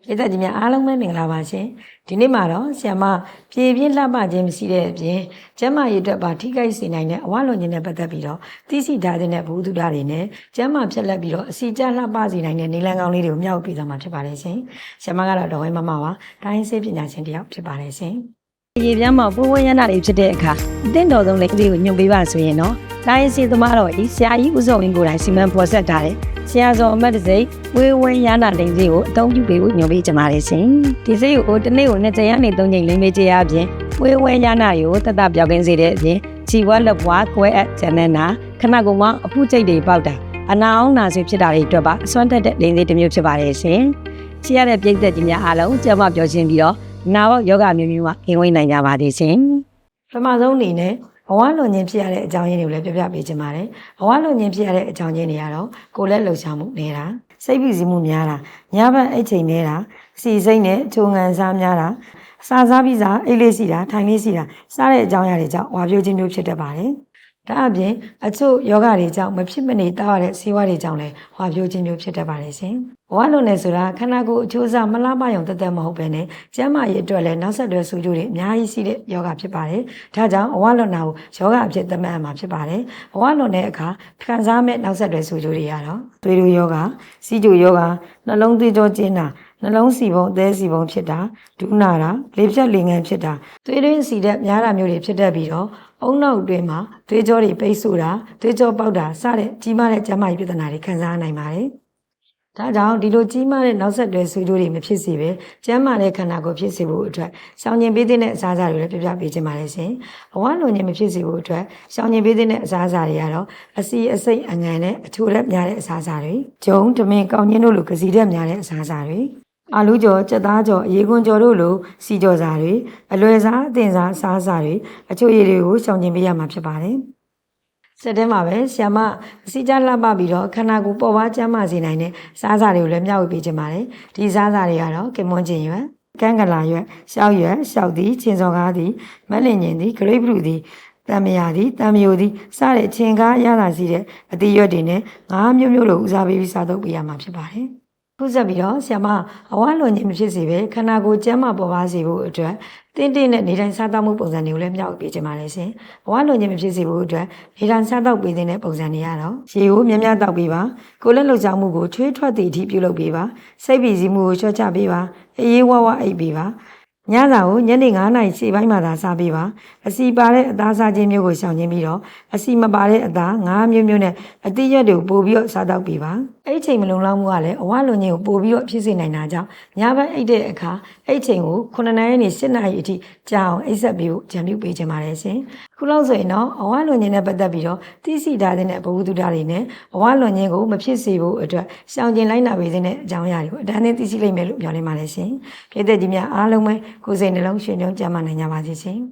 ပြည်သက်ကြီးများအားလုံးပဲမင်္ဂလာပါရှင်ဒီနေ့မှာတော့ဆရာမပြေပြင်းလှပခြင်းမရှိတဲ့အပြင်ကျန်းမာရေးအတွက်ပါထိခိုက်စေနိုင်တဲ့အဝလွန်ခြင်းနဲ့ပတ်သက်ပြီးတော့သိရှိထားတဲ့ဘုဟုတုဒတွေနဲ့ကျန်းမာဖြက်လက်ပြီးတော့အစီကျလှပစေနိုင်တဲ့နေလံကောင်းလေးတွေကိုမြောက်ပြီးတော့မှာဖြစ်ပါတယ်ရှင်ဆရာမကတော့တော်ဝဲမမပါတိုင်းဆေးပညာရှင်တစ်ယောက်ဖြစ်ပါတယ်ရှင်ရေပြားမှာပိုးဝဲရနာတွေဖြစ်တဲ့အခါအသင့်တော်ဆုံးလေးကိုညွှန်ပေးပါဆိုရင်တော့တိုင်းဆေးသမားတော်ဤဆရာကြီးဦးစောဝင်းကိုယ်တိုင်စီမံဖော်ဆက်ထားတယ်ဆရာစောအမတ်တစိမ့်ဝေဝဲရနာလိမ့်စေးကိုအသုံးပြုပေးဖို့ညွှန်ပေးကြပါတယ်ရှင်ဒီစိတ်ကိုတစ်နေ့ကို2ကြိမ်ကနေ3ကြိမ်လိမ့်ပေးကြရအပြင်ဝေဝဲရနာတွေကိုတတ်ပြောက်ကင်းစေတဲ့အပြင်ခြေဝါလက်ပွားကွဲအပ်ကျန်တဲ့နာခဏကုန်မှအဖုကျိတ်တွေပေါက်တာအနာအောင်နာဆွေဖြစ်တာတွေအတွက်ပါအစွမ်းတက်တဲ့လိမ့်စေးတစ်မျိုးဖြစ်ပါတယ်ရှင်ချီရတဲ့ပြည့်သက်ကြီးများအားလုံးကြွမပြောရှင်းပြီးတော့နာဝယောဂမျိုးမျိုးမှာဂင်ဝိနိုင်ကြပါသေးရှင်ပထမဆုံးအနေနဲ့ဘဝလွန်ခြင်းဖြစ်ရတဲ့အကြောင်းရင်းတွေကိုလည်းပြပြပေးချင်ပါတယ်ဘဝလွန်ခြင်းဖြစ်ရတဲ့အကြောင်းရင်းတွေကတော့ကိုယ်လက်လှုပ်ရှားမှုနေတာစိတ်ဖိစီးမှုများတာညဘက်အိတ်ချိန်နေတာစီစိတ်နဲ့ချိုငံစားများတာစားစားပြီးစားအိတ်လေးစီတာထိုင်လေးစီတာစားတဲ့အကြောင်းအရာတွေကြောင့်ဝါပြိုးခြင်းမျိုးဖြစ်တတ်ပါတယ်ဒါအပြင်အချို့ယောဂတွေကြောင့်မဖြစ်မနေတောက်ရတဲ့ဆေးဝါးတွေကြောင့်လည်းဝါပြိုးခြင်းမျိုးဖြစ်တတ်ပါတယ်ရှင်ဘဝလွန်နေဆိုတာခန္ဓာကိုယ်အချိုးအစားမလားမယုံတသက်မဟုတ်ပဲနဲ့ကျန်းမာရေးအတွက်လည်းနောက်ဆက်တွဲဆိုးကျိုးတွေအများကြီးရှိတဲ့ယောဂဖြစ်ပါတယ်ဒါကြောင့်ဘဝလွန်တာကိုယောဂအဖြစ်သတ်မှတ်ရမှာဖြစ်ပါတယ်ဘဝလွန်တဲ့အခါခံစားမဲ့နောက်ဆက်တွဲဆိုးကျိုးတွေရတော့သွေးတိုးယောဂစီးကျိုယောဂနှလုံးသွေးကြောကျဉ်းတာနှလုံးစီပုံအသေးစီပုံဖြစ်တာဒုနာတာလေဖြတ်လေငန်ဖြစ်တာသွေးတွင်းစီတဲ့များတာမျိုးတွေဖြစ်တတ်ပြီးတော့အုံနောက်အတွင်းမှာသွေးကြောတွေပိတ်ဆို့တာသွေးကြောပေါက်တာစတဲ့ကြီးမားတဲ့ကျန်းမာရေးပြဿနာတွေခံစားနိုင်ပါတယ်ဒါကြောင့်ဒီလိုကြီးမားတဲ့နောက်ဆက်တွဲဆွေးနွေးတွေမဖြစ်စေပဲကျန်းမာတဲ့ခန္ဓာကိုယ်ဖြစ်စေဖို့အတွက်ရှောင်ကျဉ်ပေးတဲ့အစားအစာတွေလည်းပြပြပေးခြင်းပါတယ်ရှင်။ဘဝလွန်ခြင်းမဖြစ်စေဖို့အတွက်ရှောင်ကျဉ်ပေးတဲ့အစားအစာတွေကတော့အစီအစိတ်အငန်နဲ့အချိုရက်များတဲ့အစားအစာတွေဂျုံဓမင်ကောင်းခြင်းတို့လိုကစီရက်များတဲ့အစားအစာတွေအာလူကြော်ကြက်သားကြော်အရေခွန်ကြော်တို့လိုစီကြော်စာတွေအလွယ်စားအသင်စားအစားအစာတွေအချို့ရည်တွေကိုရှောင်ကျဉ်ပေးရမှာဖြစ်ပါတယ်။စက်တဲမှာပဲဆ iam အစီကြလှပပြီးတော့ခန္ဓာကိုယ်ပေါ်ပါကျန်းမာစေနိုင်တဲ့စားစာတွေကိုလည်းမျှဝေပေးခြင်းပါတယ်ဒီစားစာတွေကတော့ကင်မွန်ကျင်ရွက်ကန်းကလာရွက်ရှောက်ရွက်ရှောက်သည်ချင်းစော်ကားသည်မက်လင်ကျင်သည်ဂရိတ်ဖရုသည်တံမယာသည်တံမယိုသည်စတဲ့ချင်းကားရတာစီတဲ့အသီးရွက်တွေနဲ့ငါးမျိုးမျိုးလိုဦးစားပေးပြီးစားသုံးပေးရမှာဖြစ်ပါတယ်ခုဆက်ပြီးတော့ဆ iam အဝလွန်ခြင်းမဖြစ်စေပဲခန္ဓာကိုယ်ကျန်းမာပေါ်ပါစေဖို့အတွက်တင်းတင်းနဲ့နေတိုင်းစားသောက်မှုပုံစံတွေကိုလည်းမျှဝေပေးခြင်းပါတယ်ရှင်။ဘဝလွန်ခြင်းမဖြစ်စေဖို့အတွက်နေတိုင်းစားသောက်ပေးတဲ့ပုံစံတွေကတော့ရေကိုများများတောက်ပေးပါ။ကိုယ်လက်လှုပ်ရှားမှုကိုချွေးထွက်သည့်အထိပြုလုပ်ပေးပါ။စိတ်ဖိစီးမှုကိုလျှော့ချပေးပါ။အေးဝဝအိပ်ပေးပါ။ညစာကိုညနေ9နာရီခြေပိုင်းမှသာစားပေးပါ။အစီပါတဲ့အသားစားခြင်းမျိုးကိုရှောင်ကျဉ်ပြီးတော့အစီမပါတဲ့အသားငါးမျိုးမျိုးနဲ့အတိရက်တွေကိုပို့ပြီးတော့စားတော့ပေးပါ။အဲ့ချိန်မလုံလောက်မှုကလည်းအဝလွန်ခြင်းကိုပို့ပြီးတော့ဖြစ်စေနိုင်တာကြောင့်ညဘက်အိပ်တဲ့အခါအဲ့ချိန်ကို9နာရီနဲ့10နာရီအထိကြာအောင်အိပ်ဆက်ပြီးကြံပြုပေးခြင်းပါတယ်ရှင်။ခုလောက်ဆိုရင်တော့အဝလွန်ခြင်းနဲ့ပတ်သက်ပြီးတော့သိရှိထားတဲ့ဘဝတုဒ္ဒတွေနဲ့အဝလွန်ခြင်းကိုမဖြစ်စေဖို့အတွက်ရှောင်ကျဉ်လိုက်နာပေးတဲ့အကြောင်းအရာတွေကိုအတန်းသိသိရှိလိမ့်မယ်လို့ပြောနေပါတယ်ရှင်။ပြည်သက်ကြီးများအားလုံးပဲကိုယ်စိတ်နှလုံးရှင်ကျုံကြမှာနိုင်ကြပါစေရှင်။